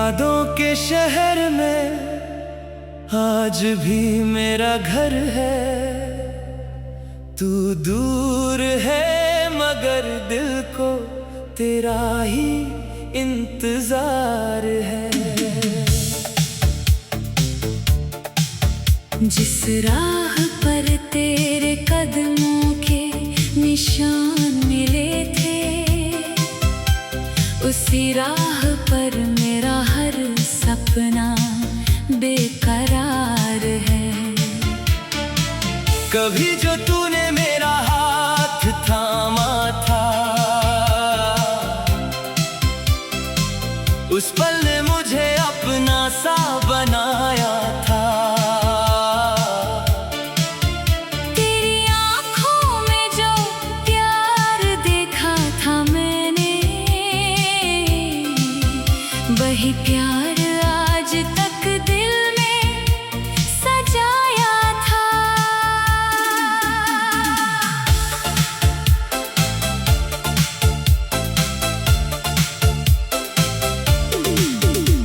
यादों के शहर में आज भी मेरा घर है। तू दूर है मगर दिल को तेरा ही इंतजार है। जिस राह पर तेरे कदमों के निशान मिले थे, उसी राह पर मेरा हर सपना बेकरार है। कभी जो तूने मेरा हाथ थामा था, उस पल ने मुझे अपना सा बनाया था। तेरी आँखों में जो प्यार देखा था मैंने, वही प्यार आज तक दिल में सजाया था।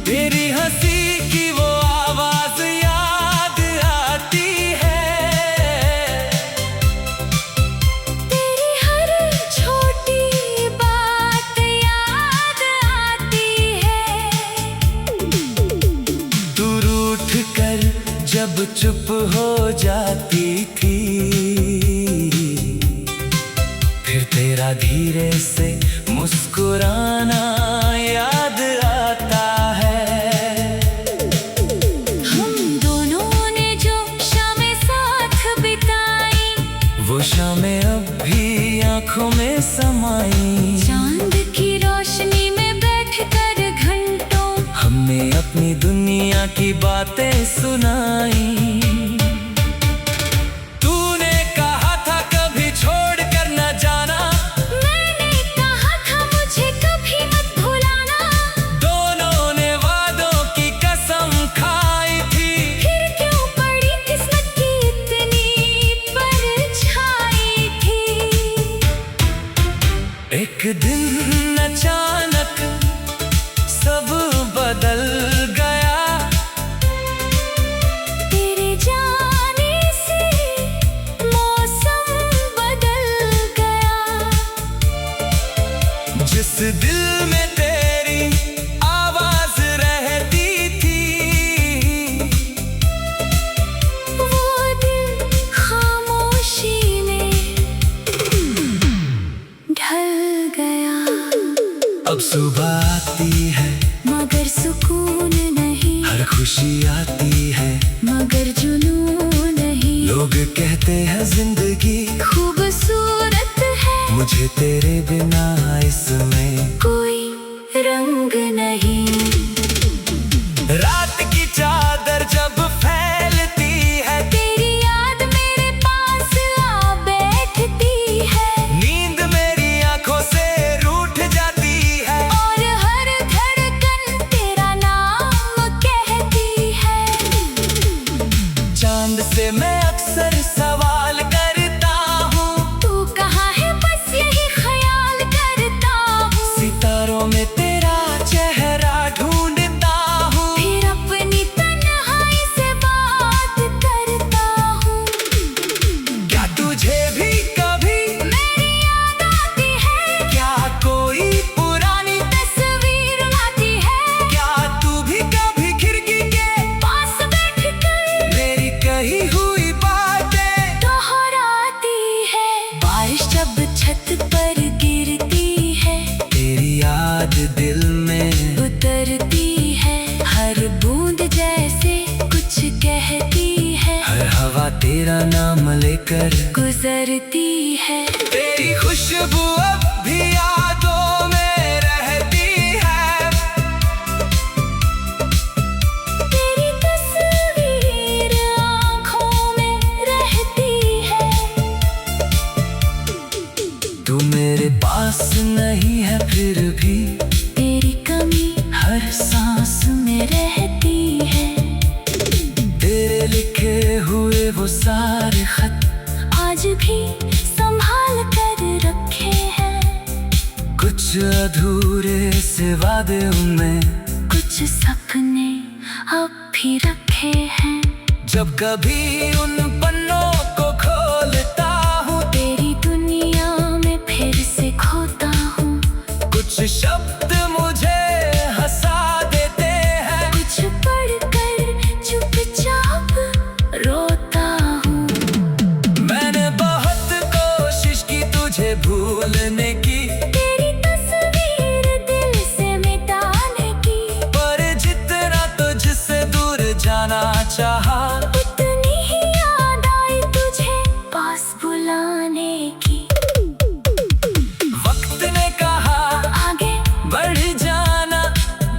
तेरी हंसी की वो आवाज याद आती है, तेरी हर छोटी बात याद आती है। तू रूठ कर जब चुप हो जाती थी, फिर तेरा धीरे से मुस्कुराना याद आता है। हम दोनों ने जो शामें साथ बिताई, वो शामें अब भी आंखों में समाई। चांद की रोशनी में बैठकर घंटों हमने अपनी दुनिया की बातें सुनाई। तूने कहा था कभी छोड़ कर न जाना, मैंने कहा था मुझे कभी मत भुलाना। दोनों ने वादों की कसम खाई थी, फिर क्यों पड़ी किस्मत की इतनी परछाई थी। एक दिन अचानक सब बदल गया। तेरे जाने से मौसम बदल गया। जिस दिल में तेरी आवाज रहती थी, वो दिल खामोशी में ढल गया। अब सुबह आती है मगर सुकून नहीं, हर खुशी आती है मगर जुनून नहीं। लोग कहते हैं जिंदगी खूबसूरत है, मुझे तेरे बिना इसमें कोई रंग नहीं। रात की चादर जब फैलती है, तेरी याद मेरे पास आ बैठती है। नींद मेरी आंखों से रूठ जाती है। और हर धड़कन तेरा नाम कहती है। चांद से मैं अक्सर सवाल करता हूँ, तू कहाँ है बस यही ख्याल करता हूँ। सितारों में तेरा चेहरा ढूंढता हूँ। फिर अपनी तन्हाई से बात करता हूँ। क्या तुझे भी कभी मेरी याद आती है, क्या कोई पुरानी तस्वीर आती है। क्या तू भी कभी खिड़की के पास बैठकर मेरी कही हुई बातें दोहराती है। बारिश जब छत पर गिरती है, तेरी याद दिल में उतरती है। हर बूंद जैसे कुछ कहती है, हर हवा तेरा नाम लेकर गुजरती है। तेरी खुशबू अब भी यादों में रहती है। तेरी तस्वीर आँखों में रहती है। तू मेरे पास नहीं है फिर भी तेरी कमी हर सांस में रहती है। तेरे लिखे हुए वो सारे खत आज भी संभाल कर रखे हैं। कुछ अधूरे से वादे उनमें, कुछ सपने अब भी रखे हैं। जब कभी उन पन्नों को खोलता हूँ, तेरी दुनिया में फिर से खोता हूँ। कुछ शब्द मुझे हंसा देते हैं, कुछ पढ़कर चुपचाप रोता हूँ। मैंने बहुत कोशिश की तुझे भूलने की, तेरी तस्वीर दिल से मिटाने की, पर जितना तुझसे दूर जाना चाहा, उतनी ही याद आई तुझे पास बुलाने की। वक्त ने कहा आगे बढ़ जाना,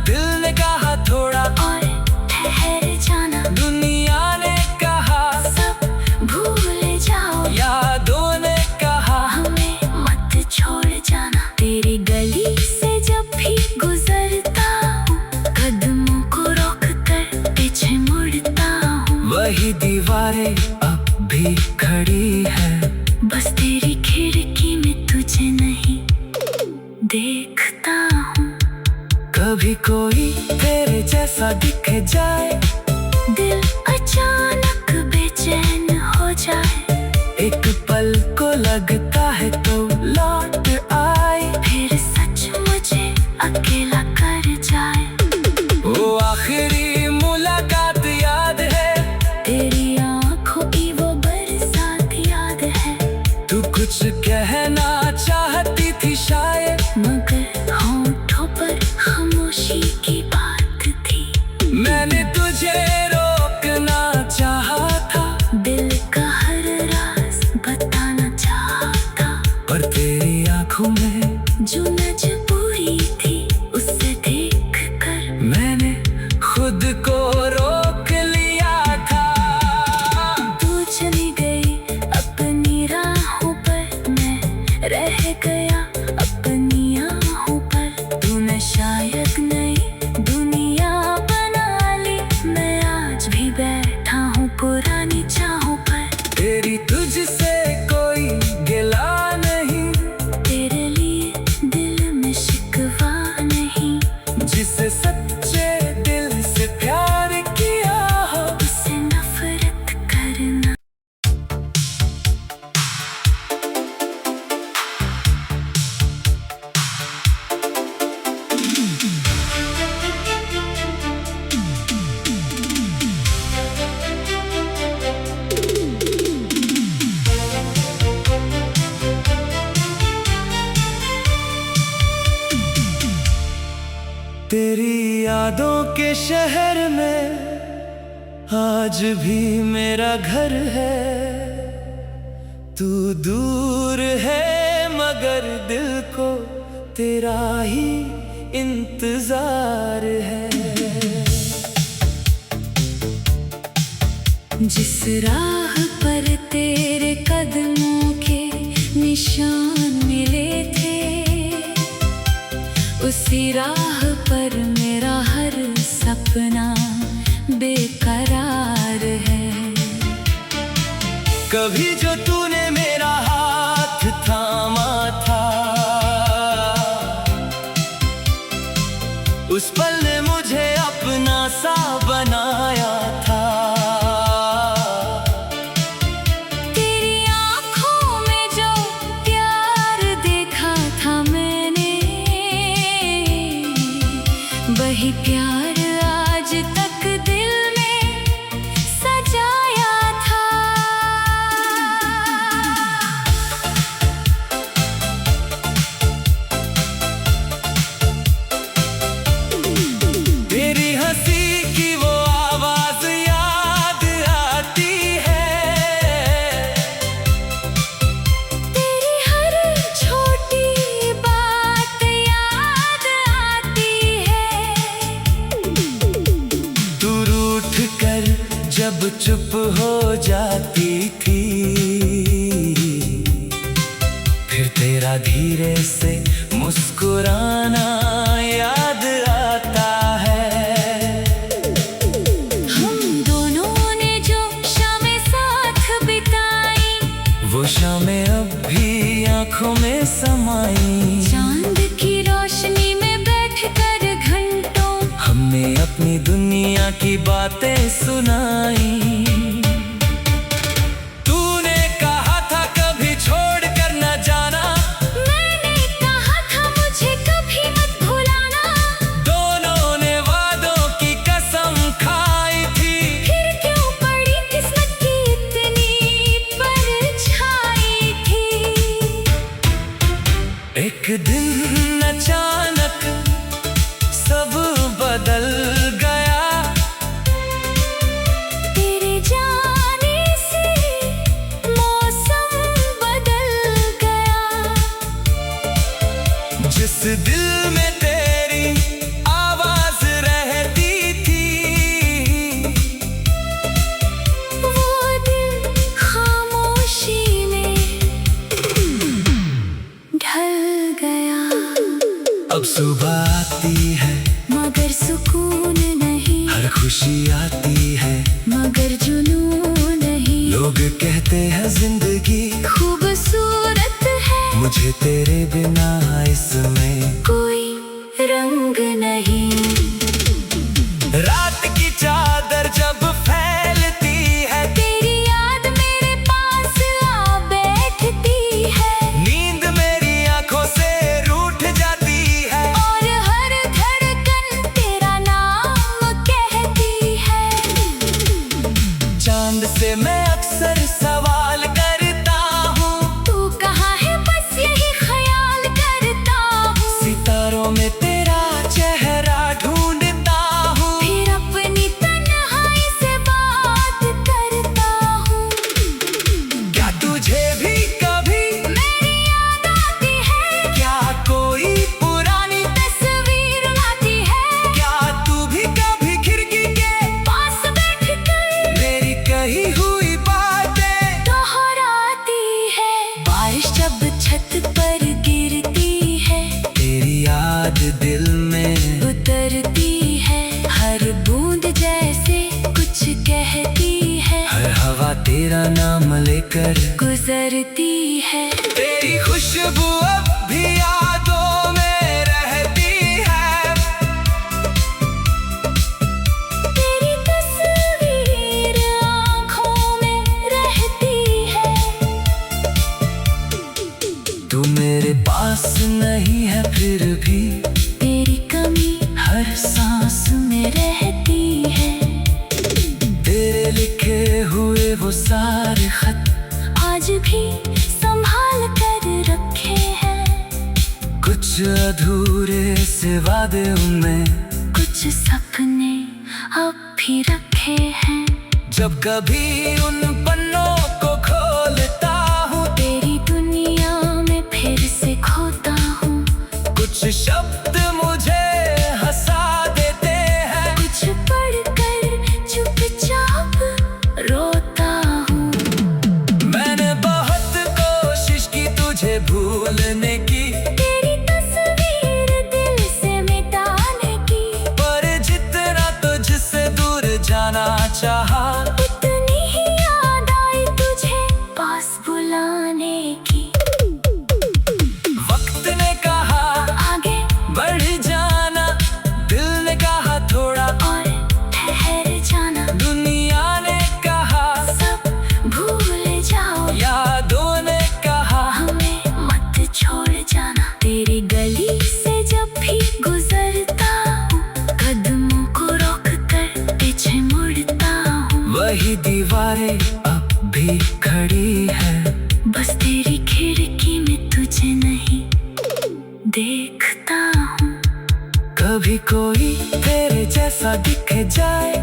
दिल ने कहा थोड़ा और ठहर जाना। दुनिया ने कहा सब भूल जाओ, यादों ने कहा हमें मत छोड़ जाना। तेरी गली से जब भी गुजरता हूँ, कदमों को रोक कर पीछे मुड़ता हूँ। वही दीवारें अब भी खड़ी है, बस तेरी खिड़की में तुझे नहीं देखता हूँ। कभी कोई तेरे जैसा दिख जाए, दिल अचानक बेचैन हो जाए। एक पल को लगता है तो लौट आए, फिर सच मुझे अकेला कर जाए। वो आखिरी मुलाकात याद है, तेरी आंखों की वो बरसात याद है। तू कुछ कहना चाहती थी शायद, मगर होठों पर खामोशी की बात थी। मैंने तुझे रोकना चाहा था, दिल का हर राज बताना चाहता, पर तेरी आंखों में जो मजबूरी थी उसे देख कर मैंने खुद को रोक लिया था। तू चली गई अपनी राहों पर, मैं रह गया अपनी आहों पर। तूने शायद नई दुनिया बना ली, मैं आज भी बैठा हूँ पुरानी चाहों पर। तेरी तुझसे कोई गिला नहीं, तेरे लिए दिल में शिकवा नहीं, जिसे सच्चे दिल से प्यार किया हो। उससे नफरत करना। तेरी यादों के शहर में आज भी मेरा घर है। तू दूर है मगर दिल को तेरा ही इंतजार है। जिस राह पर तेरे कदमों के निशान मिले थे, उसी राह पर मेरा हर सपना बेकरार है। कभी जो तूने मेरा हाथ थामा था, उस पल ने मुझे अपना सा बनाया था। तेरी आँखों में जो प्यार देखा था मैंने, वही प्यार आज तक दिल में सजाया था। तेरी हंसी की वो आवाज याद आती है, तेरी हर छोटी बात याद आती है। तू रूठ कर जब चुप हो जाती थी, फिर तेरा धीरे से मुस्कुराना याद आता है। हम दोनों ने जो शामें साथ बिताई, वो शामें अब भी आंखों में समाई। चांद की रोशनी में बैठकर घंटों हमने दुनिया की बातें सुनाई। तूने कहा था कभी छोड़ कर न जाना, मैंने कहा था मुझे कभी मत भुलाना। दोनों ने वादों की कसम खाई थी, फिर क्यों पड़ी किस्मत की इतनी परछाई थी। एक दिन अचानक सब बदल गया, तेरे जाने से मौसम बदल गया। जिस दिल में तेरी आवाज रहती थी, वो दिल खामोशी में ढल गया। अब सुबह आती है मगर सुकून नहीं, हर खुशी आती है मगर जुनून नहीं। लोग कहते हैं जिंदगी खूबसूरत है, मुझे तेरे बिना इसमें कोई रंग नहीं। रात की चादर जब फैलती है, तेरी याद मेरे पास आ बैठती है। नींद मेरी आंखों से रूठ जाती है, और हर धड़कन तेरा नाम कहती है। चांद से मैं अक्सर सवाल करता हूँ, तू कहाँ है बस यही ख्याल करता हूँ। सितारों में तेरा चेहरा ढूंढता हूँ, फिर अपनी तन्हाई से बात करता हूँ। क्या तुझे भी कभी मेरी याद आती है, क्या कोई पुरानी तस्वीर लाती है। क्या तू भी कभी खिड़की के पास बैठकर मेरी कही हुई बातें दोहराती है। बारिश जब छत पर गिरती है, तेरी याद दिल में उतरती है। हर बूंद जैसे कुछ कहती है, हर हवा तेरा नाम लेकर गुजरती है। तेरी खुशबू अब भी यादों में रहती है, तेरी तस्वीर आँखों में रहती है। तू मेरे पास नहीं है फिर भी तेरी कमी हर सांस में रहती है। तेरे लिखे हुए वो सारे खत आज भी संभाल कर रखे हैं। कुछ अधूरे से वादे उनमें, कुछ सपने अब भी रखे हैं। जब कभी उन पन्नों को खोलता हूँ, तेरी दुनिया में फिर से खोता हूँ। कुछ शब्द मुझे हंसा देते हैं, कुछ पढ़कर चुपचाप रोता हूँ। मैंने बहुत कोशिश की तुझे भूलने की, तेरी तस्वीर दिल से मिटाने की, पर जितना तुझसे दूर जाना चाहा, उतनी ही याद आई तुझे पास बुलाने की। वक्त ने कहा आगे बढ़ जाना, दिल ने कहा थोड़ा और ठहर जाना। दुनिया ने कहा सब भूल जाओ, यादों ने कहा हमें मत छोड़ जाना। तेरी गली से जब भी गुजरता हूँ, कदमों को रोक कर पीछे मुड़ता हूँ। वही दीवारें अब भी खड़ी है, बस तेरी खिड़की में तुझे नहीं देखता हूँ। कभी कोई तेरे जैसा दिख जाए,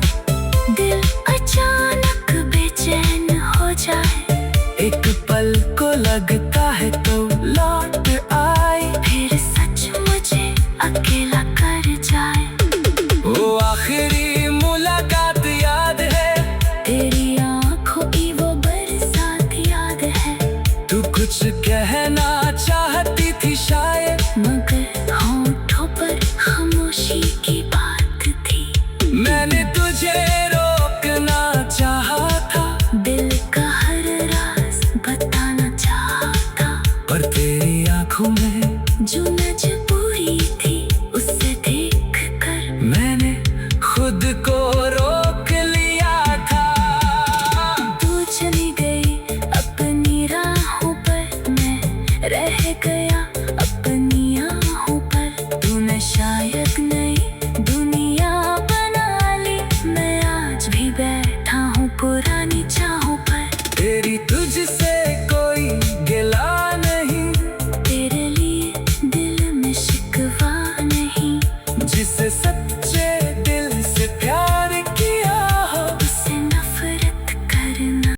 दिल अचानक बेचैन हो जाए। एक पल को लगता है तो लौट आए, फिर सच मुझे अकेला कर जाए। वो आखिरी मुलाकात याद है, तेरी आँखों की वो बरसात याद है। तू कुछ कहना चाहती थी शायद, मगर होठों पर खामोशी की बात थी। मैंने तुझे रोकना चाहा था, दिल का हर राज बताना चाहता, पर तेरी आंखों में जो मजबूरी थी उसे देख कर मैंने खुद तुझसे कोई गिला नहीं, तेरे लिए दिल में शिकवा नहीं, जिसे सच्चे दिल से प्यार किया हो उससे नफरत करना।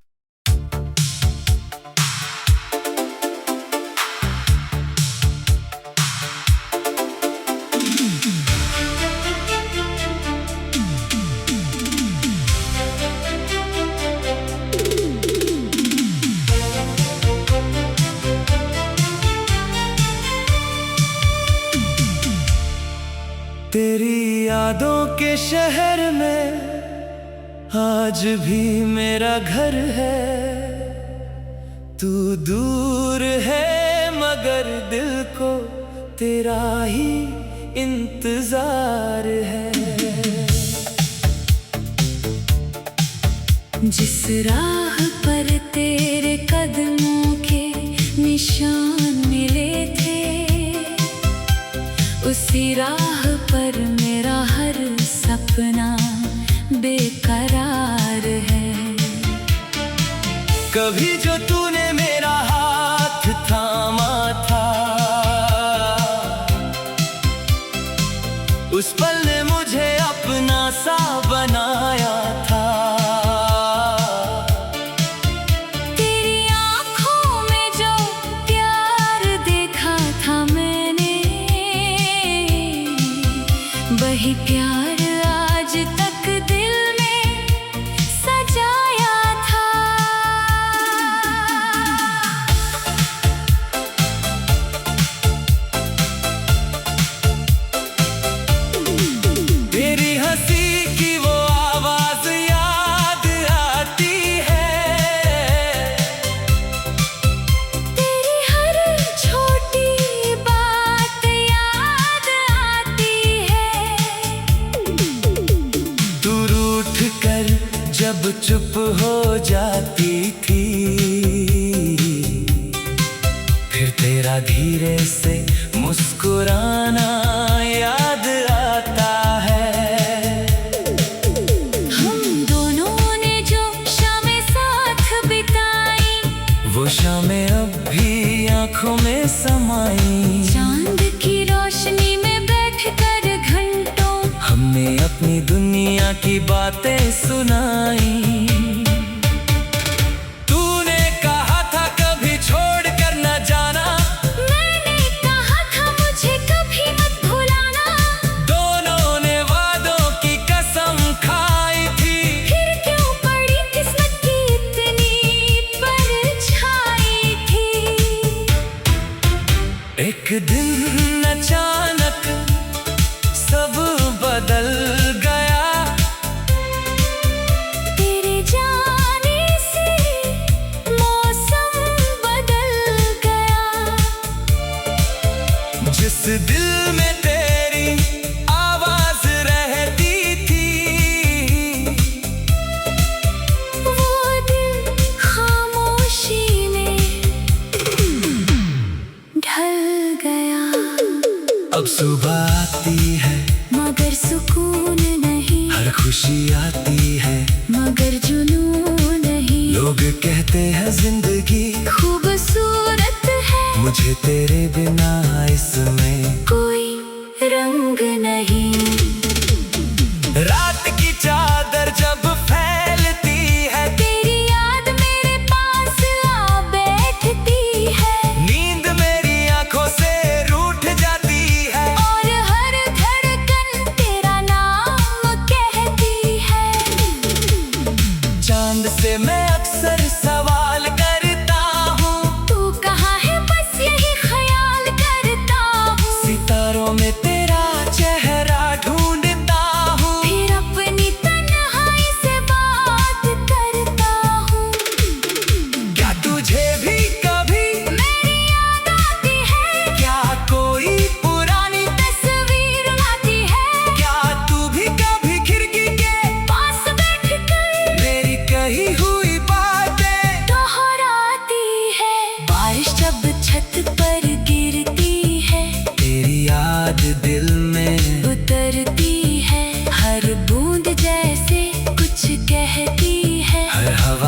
तेरी यादों के शहर में आज भी मेरा घर है। तू दूर है मगर दिल को तेरा ही इंतजार है। जिस राह पर तेरे कदमों के निशान मिले थे, उसी राह पर मेरा हर सपना बेकरार है। कभी जो तूने मेरा हाथ थामा था, उस पल ने मुझे अपना सा बनाया था। तेरी आँखों में जो प्यार देखा था मैंने, वही प्यार आज तक दिल में सजाया था। तेरी हंसी की वो आवाज याद आती है, तेरी हर छोटी बात याद आती है। तू रूठ कर जब चुप हो जाती थी, फिर तेरा धीरे से मुस्कुराना याद आता है। हम दोनों ने जो शामें साथ बिताई, वो शामें अब भी आंखों में समाई। चांद की रोशनी में बैठकर घंटों हमने अपनी दुनिया की बातें सुनाई। तूने कहा था कभी छोड़ कर न जाना, मैंने कहा था मुझे कभी मत भुलाना। दोनों ने वादों की कसम खाई थी। फिर क्यों पड़ी किस्मत की इतनी परछाई थी। एक दिन अचानक सब बदल गया, तेरे जाने से मौसम बदल गया। जिस दिल में तेरी आवाज रहती थी, वो दिल खामोशी में ढल गया। अब सुबह आती है मगर सुकून नहीं, हर खुशी आती है मगर जुनून नहीं। लोग कहते हैं जिंदगी खूबसूरत है, मुझे तेरे बिना इसमें कोई रंग नहीं। रात की चादर जब फैलती है, तेरी याद मेरे पास आ बैठती है, नींद मेरी आंखों से रूठ जाती है। और हर धड़कन तेरा नाम कहती है। चांद से मैं अक्सर सवाल करता हूँ, तू कहाँ है बस यही ख्याल करता हूँ। सितारों में तेरा चेहरा ढूंढ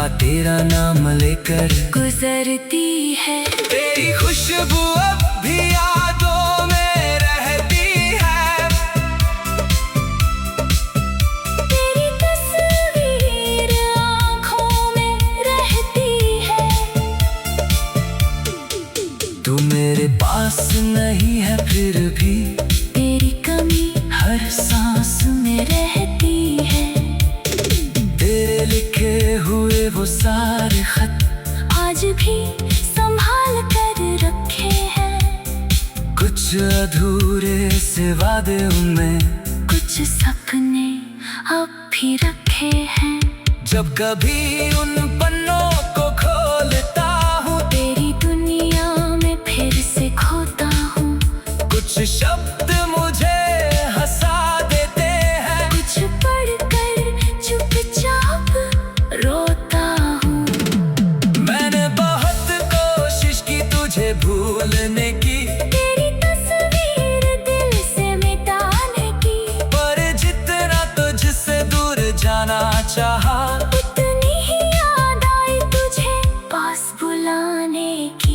सुबह तेरा नाम लेकर गुजरती है। तेरी खुशबू अब भी यादों में रहती है। तेरी तस्वीर आँखों में रहती है। तू मेरे पास नहीं है फिर भी तेरी कमी हर सांस में रहती है। तेरे लिखे हुए वो सारे खत आज भी संभाल कर रखे हैं। कुछ अधूरे से वादे उनमें कुछ सपने अब भी रखे हैं। जब कभी उन पन्नों को खोलता हूँ तेरी दुनिया में फिर से खोता हूँ। कुछ शब्द मुझे हंसा देते हैं। कुछ पढ़कर चुपचाप रोता हूँ। मैंने बहुत कोशिश की तुझे भूलने की, तेरी तस्वीर दिल से मिटाने की। पर जितना तुझसे दूर जाना चाहा उतनी ही याद आई तुझे पास बुलाने की।